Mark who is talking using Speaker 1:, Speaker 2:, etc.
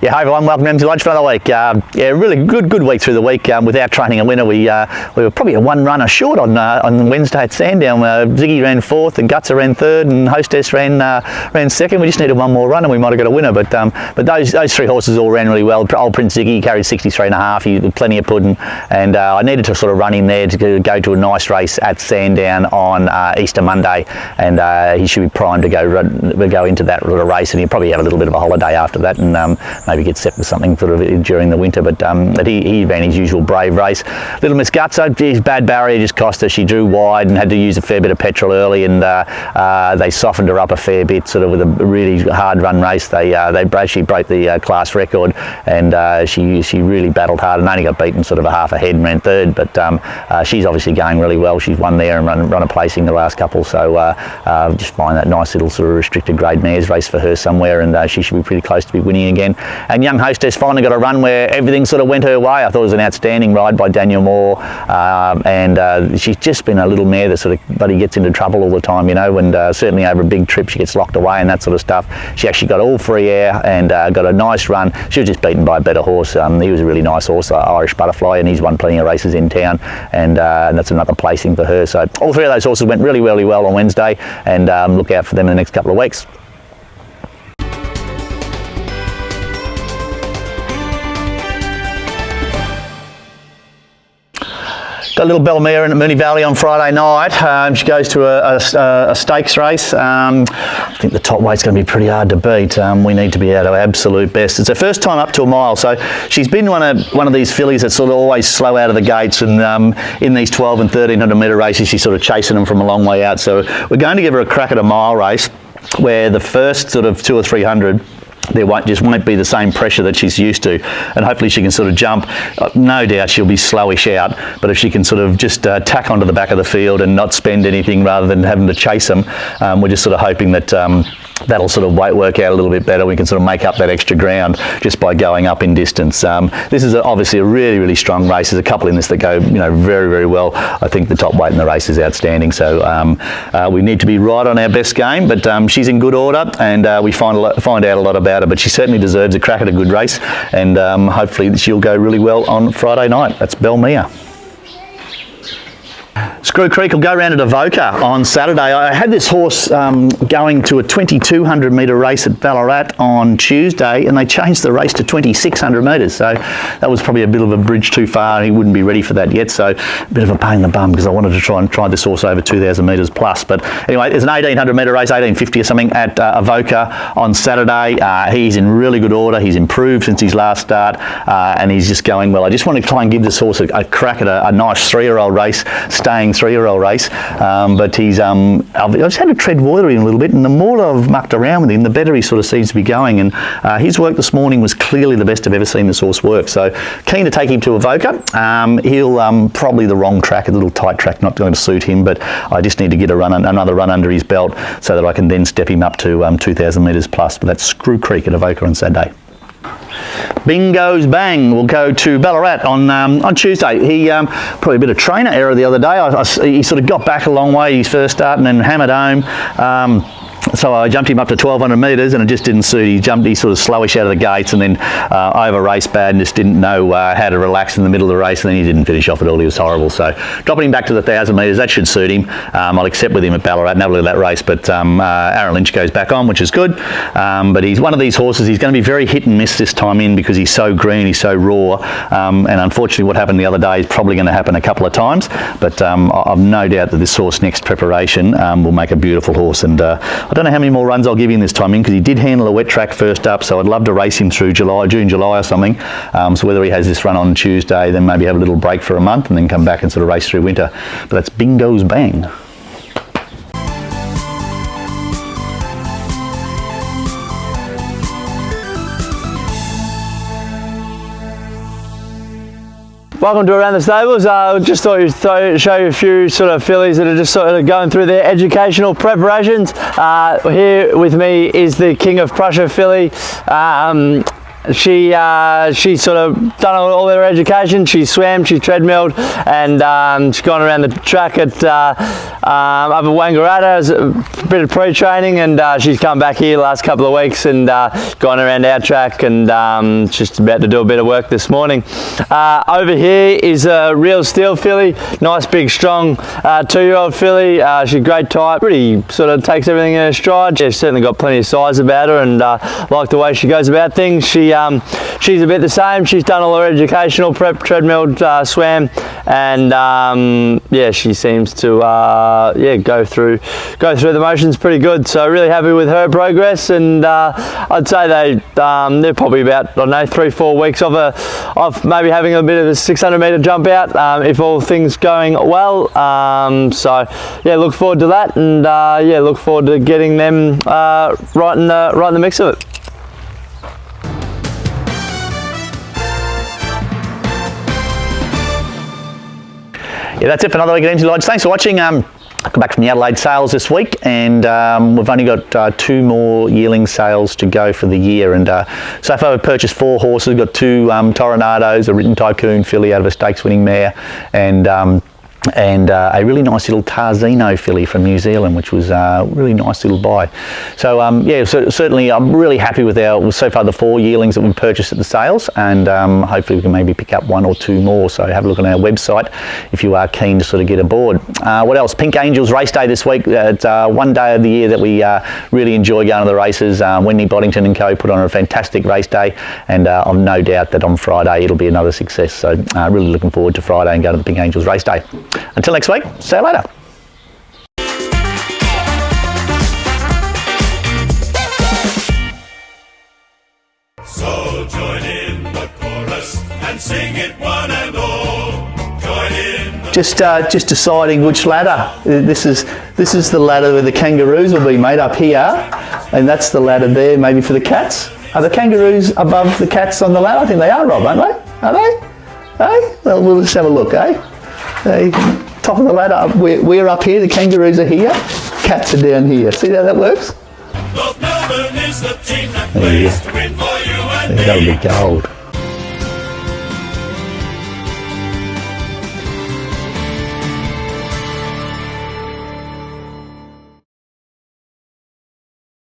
Speaker 1: Yeah, hi everyone, welcome to Lunch for another week. Yeah, really good week through the week. Without training a winner, we were probably a one runner short on Wednesday at Sandown. Ziggy ran fourth and Gutsa ran third and Hostess ran second. We just needed one more run and we might have got a winner, but those three horses all ran really well. Old Prince Ziggy carried 63.5, he had plenty of pudding, and I needed to sort of run him there to go to a nice race at Sandown on Easter Monday, and he should be primed to go into that little race, and he'll probably have a little bit of a holiday after that, and maybe get set with something sort of during the winter, but he ran his usual brave race. Little Miss Gutsa, geez, bad barrier just cost her. She drew wide and had to use a fair bit of petrol early, and they softened her up a fair bit, sort of with a really hard run race. She broke the class record, and she really battled hard and only got beaten sort of a half a head and ran third, but she's obviously going really well. She's won there and run a placing the last couple, so just find that nice little sort of restricted grade mares race for her somewhere, and she should be pretty close to be winning again. And Young Hostess finally got a run where everything sort of went her way. I thought it was an outstanding ride by Daniel Moore, and she's just been a little mare that sort of buddy gets into trouble all the time, you know, and certainly over a big trip she gets locked away and that sort of stuff. She actually got all free air and got a nice run. She was just beaten by a better horse. He was a really nice horse, Irish Butterfly, and he's won plenty of races in town, and that's another placing for her. So all three of those horses went really well on Wednesday, and look out for them in the next couple of weeks. Got a little Belmere in at Moonee Valley on Friday night. She goes to a stakes race. I think the top weight's going to be pretty hard to beat. We need to be at our absolute best. It's her first time up to a mile, so she's been one of these fillies that sort of always slow out of the gates, and in these 12 and 1300 metre races she's sort of chasing them from a long way out. So we're going to give her a crack at a mile race where the first sort of 200 or 300 there won't be the same pressure that she's used to, and hopefully she can sort of jump. No doubt she'll be slowish out, but if she can sort of just tack onto the back of the field and not spend anything rather than having to chase them, we're just sort of hoping that that'll sort of work out a little bit better. We can sort of make up that extra ground just by going up in distance. This is obviously a really strong race. There's a couple in this that go, you know, very well. I think the top weight in the race is outstanding, so we need to be right on our best game, but she's in good order, and we find out a lot about her, but she certainly deserves a crack at a good race, and hopefully she'll go really well on Friday night. That's Belmere. Screw Creek will go round at Avoca on Saturday. I had this horse going to a 2200 metre race at Ballarat on Tuesday, and they changed the race to 2600 metres, so that was probably a bit of a bridge too far. He wouldn't be ready for that yet, so a bit of a pain in the bum because I wanted to try this horse over 2000 metres plus. But anyway, there's an 1800 metre race, 1850 or something at Avoca on Saturday. He's in really good order. He's improved since his last start, and he's just going well. I just want to try and give this horse a crack at a nice 3-year-old race, staying 3-year-old race, but he's I've just had to tread water in a little bit, and the more I've mucked around with him, the better he sort of seems to be going, and his work this morning was clearly the best I've ever seen this horse work, so keen to take him to Avoca. He'll probably the wrong track, a little tight track, not going to suit him, but I just need to get another run under his belt so that I can then step him up to 2000 metres plus. But that's Screw Creek at Avoca on Saturday. Bingo's Bang will go to Ballarat on Tuesday. He probably a bit of trainer error the other day. He sort of got back a long way his first start and then hammered home. So I jumped him up to 1200 metres and it just didn't suit. He sort of slowish out of the gates, and then over raced bad and just didn't know how to relax in the middle of the race, and then he didn't finish off at all. He was horrible. So dropping him back to the 1000 metres, that should suit him. I'll accept with him at Ballarat and have a look at that race, but Aaron Lynch goes back on, which is good. But he's one of these horses, he's going to be very hit and miss this time in because he's so green, he's so raw, and unfortunately what happened the other day is probably going to happen a couple of times, but I've no doubt that this horse next preparation will make a beautiful horse, and I don't know how many more runs I'll give him this time in because he did handle a wet track first up, so I'd love to race him through June, July or something. So whether he has this run on Tuesday, then maybe have a little break for a month and then come back and sort of race through winter. But that's Bingo's Bang.
Speaker 2: Welcome to Around the Stables. Just thought we'd show you a few sort of fillies that are just sort of going through their educational preparations. Here with me is the King of Prussia filly. she sort of done all her education. She swam, she treadmilled, and she's gone around the track at up at Wangaratta as a bit of pre-training, and she's come back here the last couple of weeks and gone around our track, and just about to do a bit of work this morning. Over here is a real steel filly, nice big strong 2-year-old filly. She's a great type, pretty sort of takes everything in her stride. She's certainly got plenty of size about her, and like the way she goes about things. She's a bit the same. She's done all her educational prep, treadmilled, swam, and yeah, she seems to go through the motions pretty good. So really happy with her progress, and I'd say they're probably about, I don't know, 3-4 weeks of maybe having a bit of a 600-metre jump out if all things going well. So yeah, look forward to that, and yeah, look forward to getting them right in the mix of it.
Speaker 1: Yeah, that's it for another week at NZ Lodge. Thanks for watching. I got back from the Adelaide sales this week, and we've only got 2 more yearling sales to go for the year. And so far we've purchased 4 horses. We've got 2 Toronados, a Written Tycoon filly out of a stakes winning mare, and a really nice little Tarzino filly from New Zealand, which was a really nice little buy. So yeah, so certainly I'm really happy with so far the 4 yearlings that we've purchased at the sales, and hopefully we can maybe pick up 1 or 2 more. So have a look on our website if you are keen to sort of get aboard. What else? Pink Angels race day this week. It's one day of the year that we really enjoy going to the races. Wendy Boddington and co put on a fantastic race day, and I've no doubt that on Friday it'll be another success. So really looking forward to Friday and going to the Pink Angels race day. Until next week, see you later.
Speaker 3: So join in the chorus and sing it one and all. Join in.
Speaker 1: Just deciding which ladder. This is the ladder where the kangaroos will be made up here, and that's the ladder there, maybe for the cats. Are the kangaroos above the cats on the ladder? I think they are, Rob, aren't they? Are they? Hey? Well, we'll just have a look, eh? Hey, top of the ladder, we're up here, the kangaroos are here, cats are down here. See how that works?
Speaker 3: North Melbourne is the team that plays to win for you and me.
Speaker 1: That'll be gold.